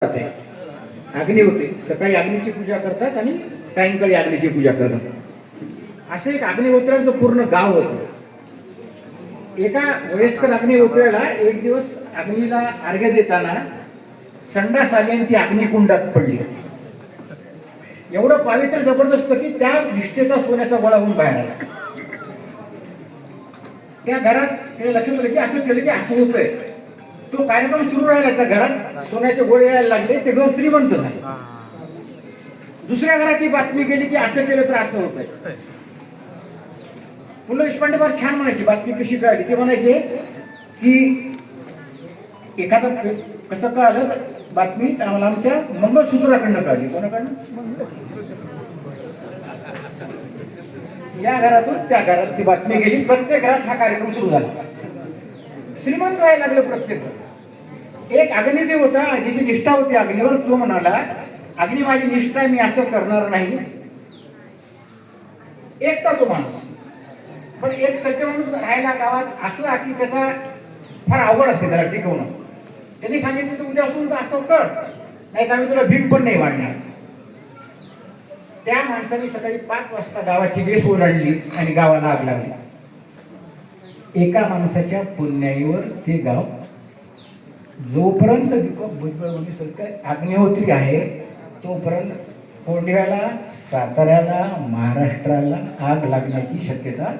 अग्नी होते, सकाळी अग्नीची पूजा करतात आणि सायंकाळी अग्नीची पूजा करतात. असं एक अग्निहोत्रांचं पूर्ण गाव होतं. एका वयस्कर अग्निहोत्राला एक दिवस अग्नीला अर्घ्य देताना संडास आली आणि ती अग्निकुंडात पडली. एवढं पावित्र्य जबरदस्त की त्या निष्ठेचा सोन्याचा गोळा होऊन बाहेर आला. त्या घरात ते लक्षात आलं की असं केलं की असं होतंय. तो कार्यक्रम सुरू राहिला, त्या घरात सोन्याचे गोळे यायला लागले, ते घर श्रीमंत झाले. दुसऱ्या घरात ही बातमी गेली की असं केलं तर असं होतंय. पु ल देशपांडे फार छान म्हणायची. बातमी कशी कळली ते म्हणायचे की एखादं कसं कळलं बातमी आम्हाला आमच्या मंगळसूत्राकडनं कळली. कोणाकडनं? या घरातून त्या घरात ती बातमी गेली. प्रत्येक घरात हा कार्यक्रम सुरू झाला. श्रीमंत व्हायला लागले प्रत्येक. एक अग्निदेव होता, ज्याची निष्ठा होती अग्नीवर. तो म्हणाला, अग्नी माझी निष्ठा आहे, मी असं करणार नाही. एकटा तो माणूस, पण एक सत्य माणूस राहायला गावात असला की त्याचा फार अवघड असते त्याला टिकवणं. त्यांनी सांगितलं तू उद्या असून तर असं कर, नाही तर आम्ही तुला भीक पण नाही वाढणार. त्या माणसाने सकाळी 5 वाजता गावाची वेस ओलांडली आणि गावाला आग लागली. एका माणसाच्या पुण्याईवर ते गाव जोपर्यंत अग्निहोत्री आहे तोपर्यंत कोंढव्याला, साताऱ्याला, महाराष्ट्राला आग लागण्याची शक्यता.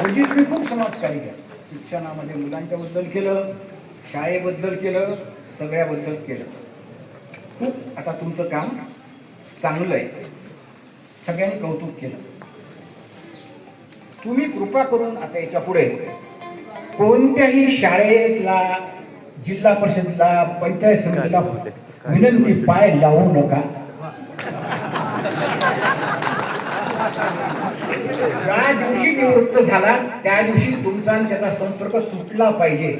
अजित मी खूप समाजकारी आहे. शिक्षणामध्ये मुलांच्या बद्दल केलं, शाळेबद्दल केलं, सगळ्याबद्दल केलं. खूप आता तुमचं काम चांगलं आहे, सगळ्यांनी कौतुक केलं. तुम्ही कृपा करून आता याच्या पुढे कोणत्याही शाळेतला, जिल्हा परिषदला, पंचायत समितीला विनंती पाय लावू नका. ज्या दिवशी निवृत्त झाला त्या दिवशी तुमचा आणि त्याचा संपर्क तुटला पाहिजे.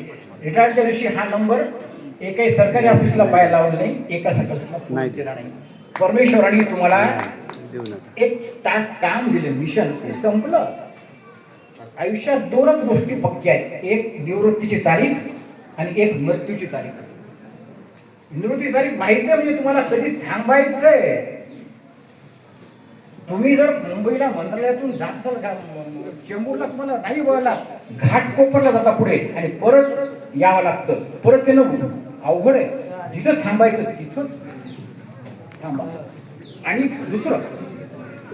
रिटायरच्या दिवशी हा नंबर एकाही सरकारी ऑफिसला पाय लावला नाही, एका सरकारला केला नाही. परमेश्वराने तुम्हाला 1 तास काम दिले, मिशन ते संपलं. आयुष्यात 2च गोष्टी पक्क्या आहेत, एक निवृत्तीची तारीख आणि एक मृत्यूची तारीख. निवृत्तीची तारीख माहिती आहे म्हणजे तुम्हाला कधी थांबायचंय. तुम्ही जर मुंबईला मंत्रालयातून जात असाल का, चेंबूरला तुम्हाला नाही बोलायला, घाटकोपरला जाता पुढे आणि परत यावं लागतं. परत ते नको, अवघड आहे. जिथं थांबायचं तिथंच थांबा. आणि दुसरं,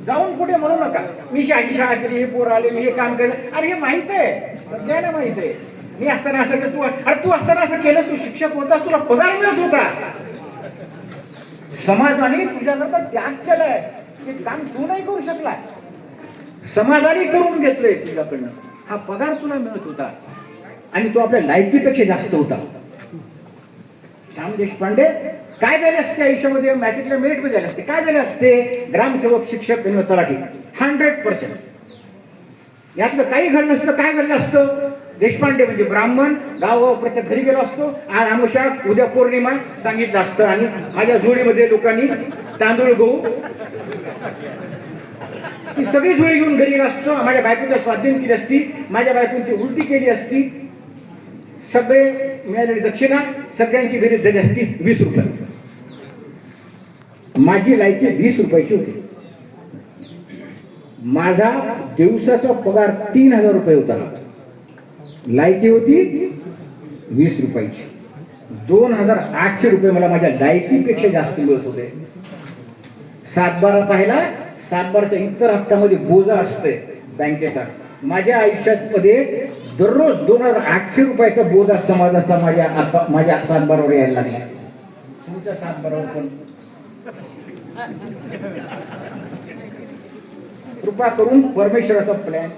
जाऊन कुठे म्हणू नका मी अशी शाळा केली, हे पोर आले, मी हे काम केलं. अरे हे माहित आहे, सगळ्यांना माहित आहे. मी असताना असं केलं, तू असताना असं केलं, तू शिक्षक होतास, तुला पगार मिळत होता. समाजाने तुझ्याकरता त्याग केलाय, ते काम तू नाही करू शकला, समाजाने करून घेतलंय तुझ्याकडनं. हा पगार तुला मिळत होता आणि तो आपल्या लायकीपेक्षा जास्त होता. श्याम देशपांडे काय झाले असते आयुष्यामध्ये? मॅट्रिकला मेरिटमध्ये झाले असते. काय झाले असते? ग्रामसेवक, शिक्षक, तलाठी. 100%. यातलं काही घडलं नसतं. काय घडलं असतं? देशपांडे म्हणजे ब्राह्मण, गाव प्रत्येक घरी गेलो असतो, आज आमुषा, उद्या पौर्णिमा सांगितलं असतं आणि माझ्या जोडीमध्ये लोकांनी तांदूळ, गहू ती सगळी झोळी घेऊन घरी गेला असतो. माझ्या बायकोच्या स्वाधीन केली असती, माझ्या बायकोने ती उलटी केली असती, सगळे मिळालेली दक्षिणा सगळ्यांची घरी झाली असती 20 रुपये. माझी लायकी 20 रुपयाची होती. माझा दिवसाचा पगार 3000 रुपये होता. लायकी होती 20 रुपयाची. 2800 रुपये मला माझ्या लायकीपेक्षा जास्त मिळत होते. 7/12 पाहिला, 7/12च्या इतर हप्त्यामध्ये बोजा असते बँकेचा. माझ्या आयुष्यामध्ये दररोज 2800 रुपयाचा बोजा समाजाचा माझ्या 7/12वर यायला लागला. तुमच्या 7/12वर पण कृपा करून परमेश्वराचा प्लॅन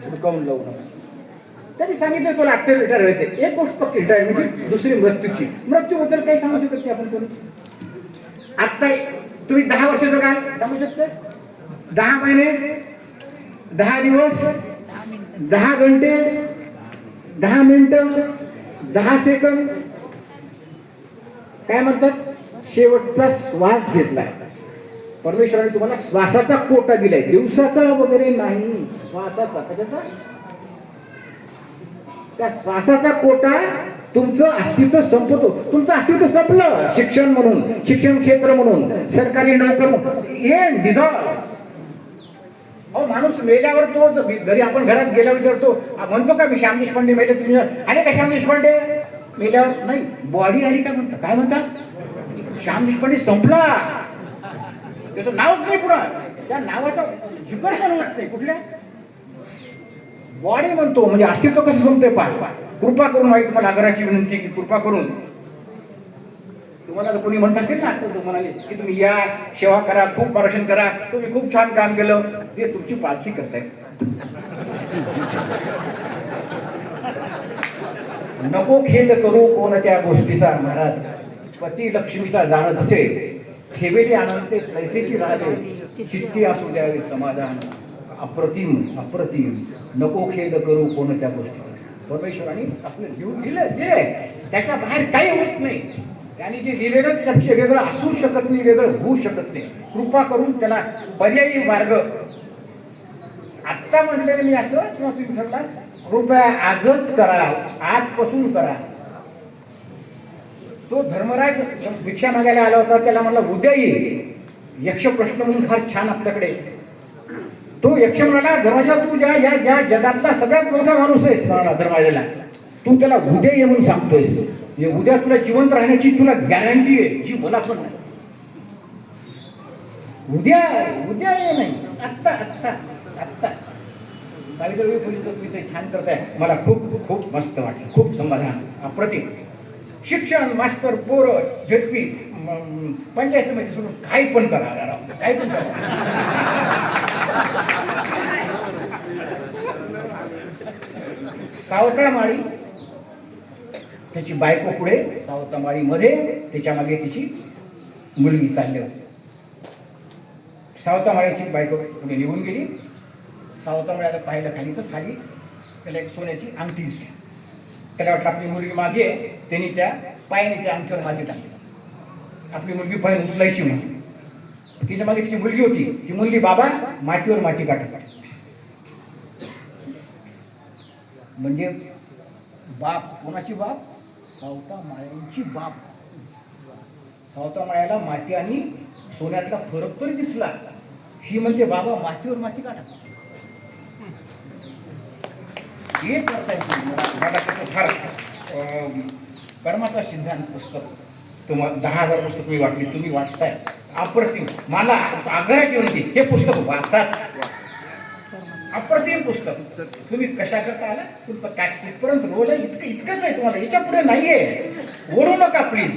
हुडकावून लावू नका. त्यांनी सांगितलं तुला आता रिटायर व्हायचं. एक गोष्ट पक्की रिटायर म्हणजे दुसरी मृत्यूची. मृत्यूबद्दल काही सांगू शकत नाही आपण कोणी. आता तुम्ही 10 वर्ष जगाल, सांगू शकता? 10 महिने, 10 दिवस, 10 घंटे, 10 मिनिटं, 10 सेकंद, काय म्हणतात, शेवटचा श्वास घेतलाय. परमेश्वराने तुम्हाला श्वासाचा कोटा दिलाय, दिवसाचा वगैरे नाही, श्वासाचा. कशाचा? त्या श्वासाचा कोटा तुमचं अस्तित्व संपवतो. तुमचं अस्तित्व संपलं. शिक्षण म्हणून, शिक्षण क्षेत्र म्हणून, सरकारी नोकर म्हणून डिझॉल्व. अहो माणूस मेल्यावर तो घरी, आपण घरात गेल्यावर विचारतो, म्हणतो का मी श्याम देशपांडे मेले, तुम्ही आले का श्याम देशपांडे मेल्यावर? नाही, बॉडी आली का म्हणता. काय म्हणतात? श्याम देशपांडे संपला. त्याचं नावच नाही पुन्हा, त्या नावाचा जिकर पण होत नाही. कुठल्या बॉडी म्हणतो, म्हणजे अस्तित्व कसं संपते पहा. कृपा करून माहिती तुम्हाला आग्रहाची विनंती की कृपा करून, तुम्हाला जर कोणी म्हणत असतील ना, आता म्हणाले की तुम्ही या, सेवा करा, खूप मार्गदर्शन करा, तुम्ही खूप छान काम केलं, ते तुमची पालखी करताय. नको खेद करू कोणत्या गोष्टीचा महाराज, पती लक्ष्मीचा जाणत असे, ठेवेली आनंद ते पैसेची राहते, चित्ती असू द्यावे समाधान. अप्रतिम अप्रतिम, नको खेद करू कोणत्या गोष्टीचा. परमेश्वराने आपलं लिहून दिले, त्याच्या बाहेर काही होत नाही. त्याने जे लिहिलेलं त्याच्यापेक्षा वेगळं असू शकत नाही, वेगळं होऊ शकत नाही. कृपा करून त्याला पर्यायी मार्ग आत्ता म्हटलेलं मी असं, किंवा तुम्ही ठरला कृपया आजच करा, आजपासून करा. तो धर्मराज भिक्षा मागायला आला होता, त्याला म्हणला उद्या ये. यक्ष प्रश्न म्हणून फार छान आपल्याकडे. तो यक्ष म्हणाला धर्मराजा, तू ज्या जगातला सगळ्यात मोठा माणूस आहेस म्हणाला धर्मराजाला, तू त्याला उद्या ये म्हणून सांगतोयस. उद्या तुला जिवंत राहण्याची तुला गॅरंटी आहे, जी मला पण नाही. उद्या उद्या ये नाही, आत्ता आत्ता आत्ता. सावित्रीबाई फुलेचं तुम्ही ते छान करताय, मला खूप खूप मस्त वाटलं, खूप समाधान, अप्रतिम. शिक्षण, मास्तर, पोरं, झेडपी, पंचायत समिती सोडून काही पण करा, काही पण करा. सावतामाळी त्याची बायको पुढे, सावतामाळीमध्ये त्याच्या मागे तिची मुलगी चालली होती. सावतामाळीची बायको पुढे निघून गेली. सावतामाळ्याला पाहिलं खाली तर साली त्याला एक सोन्याची अंगठी दिसली. त्याला वाटलं आपली मुलगी मागे आहे, त्यांनी त्या पायाने त्या अंगठीवर माती टाकली. आपली मुलगी पाय उचलायची म्हणून तिच्या मागे तिची मुलगी होती. ती मुलगी बाबा मातीवर माती काढत. म्हणजे बाप कोणाची बाप? सावतामाळ्यांची बाप. सावतामाळ्याला माती आणि सोन्यातला फरक तरी दिसला. ही म्हणते बाबा मातीवर माती काढा. हे करता येईल. फार कर्माचा सिद्धांत पुस्तक तुम्हाला 10,000 पुस्तक मी वाटली, तुम्ही वाचताय, अप्रतिम. मला आग्रह घेऊन हे पुस्तक वाचाच. अप्रतिम पुस्तक. तुम्ही कशा करता आला, तुमचं काय तिथपर्यंत रोल आहे, इतकंच आहे तुम्हाला, याच्या पुढे नाहीये. ओढू नका प्लीज.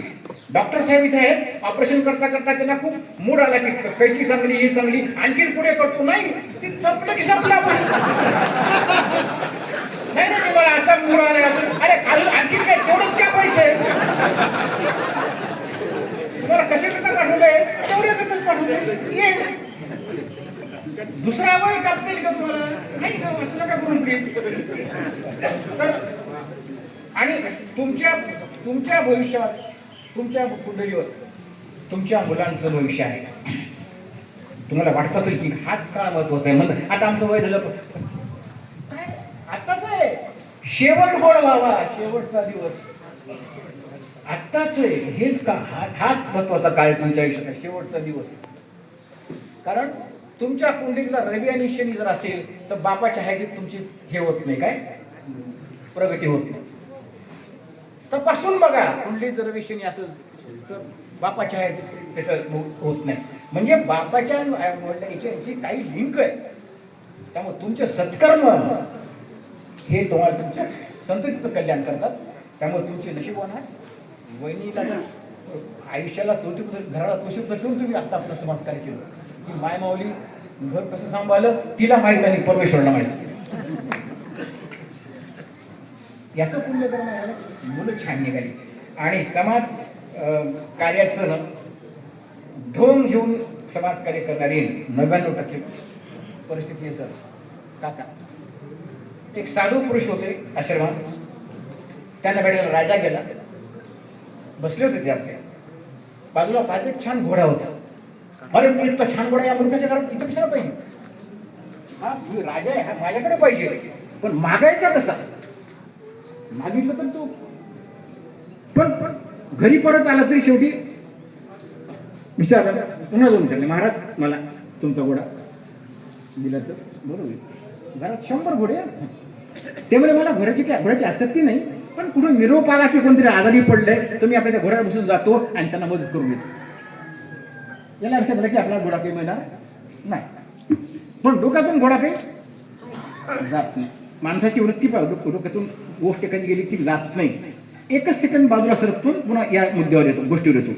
डॉक्टर साहेब इथे आहेत, ऑपरेशन करता करता त्यांना खूप मूड आला की कैची चांगली, ही चांगली, आणखी पुढे करतो. नाही, ती संपलं की संपलं. नाही ना, तुम्हाला आता मूड आला, अरे खाली आणखी काय, तेवढंच काय पैसे तुम्हाला कसे करता पाठवले, तेवढ्या करता पाठवले. ये दुसरा वय कापता येईल का तुम्हाला? नाही ना, असं नका करून प्लीज. तर आणि तुमच्या भविष्यात, तुमच्या कुंडलीवर तुमच्या मुलांचं भविष्य आहे. तुम्हाला वाटत असेल की हाच काळ महत्वाचा आहे. म्हणून आता आमचं वय झालं, काय आत्ताच आहे, शेवट गोड व्हावा, शेवटचा दिवस आत्ताच आहे. हेच का, हाच महत्वाचा काळ आहे तुमच्या आयुष्यात, शेवटचा दिवस. कारण तुमच्या कुंडलीला रवी आणि शनी जर असेल तर बापाच्या हयातीत तुमची हे होत नाही, काय प्रगती होत नाही. तपासून बघा, कुंडलीत जर रवी शनी असेल तर बापाच्या हयातीत त्याचं होत नाही. म्हणजे बापाच्या याची काही लिंक आहे. त्यामुळे तुमचे सत्कर्म हे तुम्हाला तुमच्या संततीचं कल्याण करतात. त्यामुळे तुमची नशीबवान आहे. वहिनीला आयुष्याला घराला तोशीप ठेवून तुम्ही आता आपलं समाजकार्य केलं की माय माऊली घर कसं सांभाळलं तिला माहीत आणि परमेश्वराला माहीत. याचं पुण्यकर्म झालं, मुलं छान निघाली आणि समाज कार्याचं ना ढोंग घेऊन समाजकार्य करणारी 99% परिस्थिती आहे. सर काका एक साधू पुरुष होते आश्रमात. त्यांना भेटायला राजा गेला. बसले होते ते आपल्या बाजूला पाहिजे छान घोडा होता. अरे मी इतका छान घोडा या मुलगाच्या घरात इथं कशाला पाहिजे? हा राजा आहे, हा माझ्याकडे पाहिजे, पण मागायचा कसा? मागितलं तर तो पण घरी परत आला तरी शेवटी विचारलं, पुन्हा जाऊन विचारले, महाराज मला तुमचा घोडा दिला तर बरोबर आहे. घरात 100 घोडे आहे. ते म्हणजे मला घोड्याची आसक्ती नाही, पण कुठून निरोप आला की कोणतरी आजारी पडलंय तर मी आपल्या त्या घोड्यावर बसून जातो आणि त्यांना मदत करून देतो. याला लक्षात आलं की आपला घोडा काही मिळणार नाही. पण डोक्यातून घोडा काही जात नाही. माणसाची वृत्ती पाहिजे, डोक्यातून गोष्ट कधी गेली ती जात नाही. एकच सेकंद बाजूला सरकतो, पुन्हा या मुद्द्यावर येतो, गोष्टीवर येतो.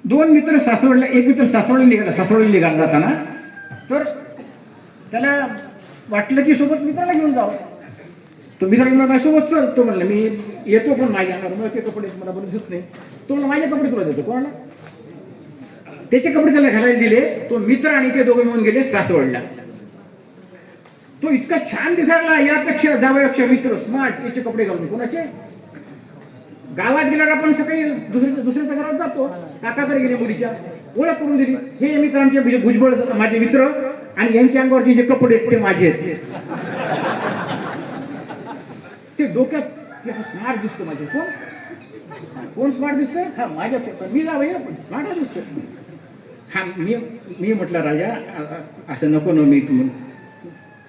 2 मित्र सासवडला, एक मित्र सासवडला निघाला जाताना तर त्याला वाटलं की सोबत मित्राला घेऊन जावं. तो मित्राला माझ्यासोबत चल, तो म्हणलं मी येतो पण माझ्या अंगावर ते कपडे मला बरं दिसत नाही. तो म्हणला माझे कपडे तुला देतो. कोणाला? त्याचे कपडे त्याला घालायला दिले. तो मित्र आणि ते दोघे मिळून गेले सासवडला. तो इतका छान दिसायला, यापेक्षा जावयापेक्षा मित्र स्मार्ट, याचे कपडे घालून. कोणाचे? गावात गेल्यावर आपण सकाळी दुसऱ्याच्या घरात जातो, काकाकडे गेले, मुलीच्या ओळख करून दिली, हे मित्र आमचे भुजबळ माझे मित्र आणि यांच्या अंगावरचे जे कपडे आहेत ते माझे आहेत. ते डोक्यात स्मार्ट दिसतो. माझे कोण स्मार्ट दिसतोय? हा माझ्या मी जावं स्मार्ट दिसतो. हा मी म्हटलं राजा असं नको न, मी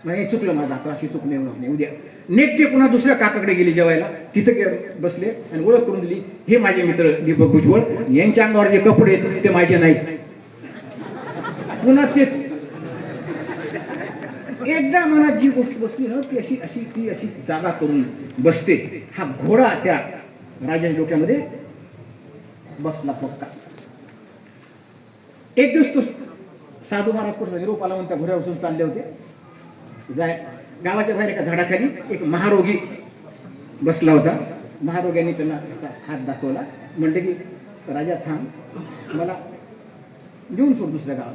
म्हणजे चुकलं माझं, आता अशी चूक नाही. उद्या नेट पुन्हा दुसऱ्या काकाकडे गेले जेवायला, तिथं बसले आणि ओळख करून दिली, हे माझे मित्र दीपक भुजबळ, यांच्या अंगावर जे कपडे आहेत ते माझे नाहीत. पुन्हा तेच एकदा मनात जी गोष्ट बसली ना ती अशी जागा करून बसते. हा घोडा त्या राजाच्या डोक्यामध्ये बसला पक्का. एक दिवस तो साधू महाराज कुठं निरोप आला म्हणून त्या घोड्यावर बसून चालले होते. गावाच्या बाहेर एका झाडाखाली एक महारोगी बसला होता. महारोग्याने त्यांना असा हात दाखवला, म्हणते की राजा थांब, मला घेऊन सोड दुसऱ्या गावात.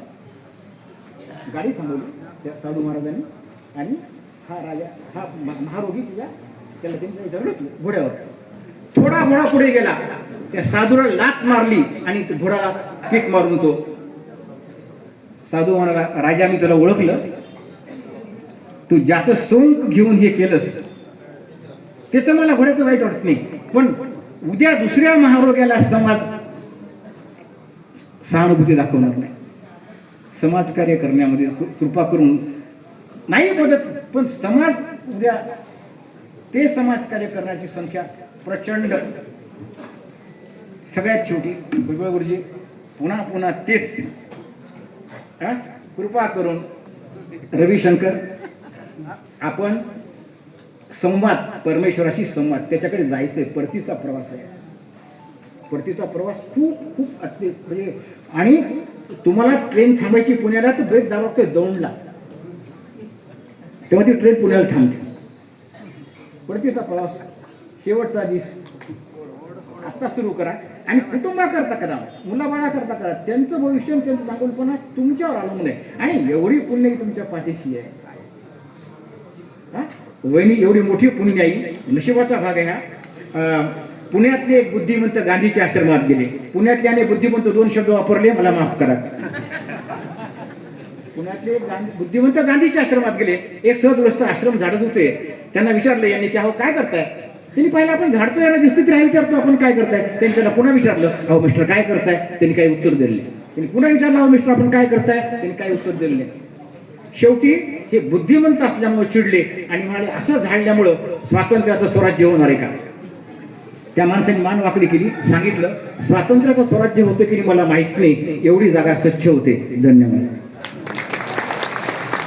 गाडी थांबवली त्या साधू महाराजांनी आणि हा राजा, हा महारोगी त्याला त्यांच्या घोड्यावर. थोडा घोडा पुढे गेला, त्या साधूला लात मारली आणि घोड्याला किक मारून तो साधू म्हणाला, राजा मी तुला ओळखलं, तू ज्याचं सोंग घेऊन हे केलंस त्याचं मला घोड्याचं वाईट वाटत नाही, पण उद्या दुसऱ्या महारोग्याला समाज सहानुभूती दाखवणार नाही. समाजकार्य करण्यामध्ये कृपा करून नाही मदत, पण समाज उद्या ते समाजकार्य करण्याची संख्या प्रचंड. सगळ्यात शेवटी भुजबळ गुरुजी पुन्हा तेच, कृपा करून रविशंकर आपण संवाद, परमेश्वराशी संवाद, त्याच्याकडे जायचंय. परतीचा प्रवास आहे. परतीचा प्रवास खूप म्हणजे, आणि तुम्हाला ट्रेन थांबायची पुण्याला तर ब्रेक दाबावते दौंडला, तेव्हा ती ट्रेन पुण्याला थांबते. परतीचा प्रवास शेवटचा दिवस आता सुरू करा आणि कुटुंबाकरता करा, मुलाबाळाकरता करा. त्यांचं भविष्य, त्यांचं चांगलपणा तुमच्यावर अवलंबून आहे आणि एवढी पुण्य तुमच्या पाठीशी आहे. वहिनी एवढी मोठी पुण्याई, नशिबाचा भाग आहे हा. पुण्यातले एक बुद्धिमंत गांधीच्या आश्रमात गेले. पुण्यातले आणि बुद्धिमंत 2 शब्द वापरले, मला माफ करा. पुण्यातले बुद्धिमंत गांधीच्या आश्रमात गेले. एक सहदग्रस्त आश्रम झाडत होते. त्यांना विचारलं यांनी की अहो काय करताय? त्यांनी पाहिलं आपण झाडतो याला दिसते तरी विचारतो आपण काय करताय. त्यांनी त्याला पुन्हा विचारलं, अहो मिस्टर काय करताय? त्यांनी काही उत्तर दिले नाही. त्यांनी पुन्हा विचारलं, अहो मिस्टर आपण काय करताय? त्यांनी काही उत्तर दिले नाही. शेवटी हे बुद्धिमंत असल्यामुळे चिडले आणि म्हणाले, असं झाडल्यामुळं स्वातंत्र्याचं स्वराज्य होणार आहे का? त्या माणसाने मान वाकडी केली, सांगितलं स्वातंत्र्याचं स्वराज्य होतं की मला माहित नाही, एवढी जागा स्वच्छ होते. धन्यवाद.